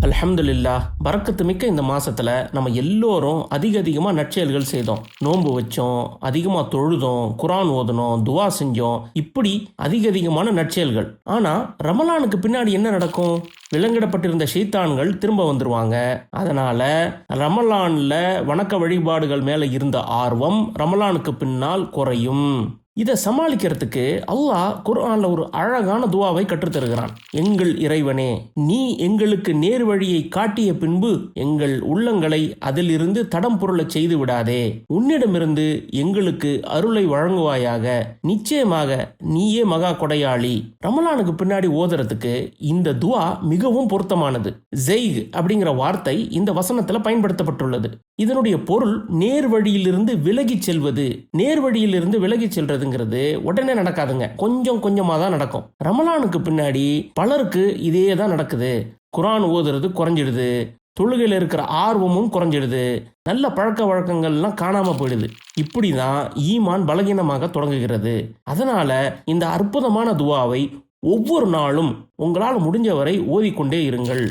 அல்ஹம்துலில்லாஹ். பரக்கத்து மிக்க இந்த மாசத்துல நம்ம எல்லோரும் அதிகமாக நற்செயல்கள் செய்தோம். நோன்பு வச்சோம், அதிகமாக தொழுதோம், குரான் ஓதுனோம், துவா செஞ்சோம். இப்படி அதிகமான நற்செயல்கள். ஆனா ரமலானுக்கு பின்னாடி என்ன நடக்கும்? விலங்கிடப்பட்டிருந்த ஷைத்தான்கள் திரும்ப வந்துருவாங்க. அதனால ரமலான்ல வணக்க வழிபாடுகள் மேல இருந்த ஆர்வம் ரமலானுக்கு பின்னால் குறையும். இதை சமாளிக்கிறதுக்கு அல்லாஹ் குர்ஆன்ல ஒரு அழகான துவாவை கற்றுத்தருகிறான். எங்கள் இறைவனே, நீ எங்களுக்கு நேர் வழியை காட்டிய பின்பு எங்கள் உள்ளங்களை அதிலிருந்து தடம் புரளச் செய்து விடாதே. உன்னிடமிருந்து எங்களுக்கு அருளை வழங்குவாயாக. நிச்சயமாக நீயே மகா கொடையாளி. ரமலானுக்கு பின்னாடி ஓதுறதுக்கு இந்த துவா மிகவும் பொருத்தமானது. ஜெய்க் அப்படிங்கிற வார்த்தை இந்த வசனத்துல பயன்படுத்தப்பட்டுள்ளது. இதனுடைய பொருள் நேர் வழியிலிருந்து விலகி செல்வது. நேர் வழியிலிருந்து விலகி செல்றதுங்கிறது உடனே நடக்காதுங்க, கொஞ்சம் கொஞ்சமா தான் நடக்கும். ரமலானுக்கு பின்னாடி பலருக்கு இதே தான் நடக்குது. குரான் ஓதுறது குறைஞ்சிடுது, தொழுகையில் இருக்கிற ஆர்வமும் குறைஞ்சிடுது, நல்ல பழக்க வழக்கங்கள்லாம் காணாம போயிடுது. இப்படிதான் ஈமான் பலகீனமாக தொடங்குகிறது. அதனால இந்த அற்புதமான துவாவை ஒவ்வொரு நாளும் உங்களால் முடிஞ்சவரை ஓதிக்கொண்டே இருங்கள்.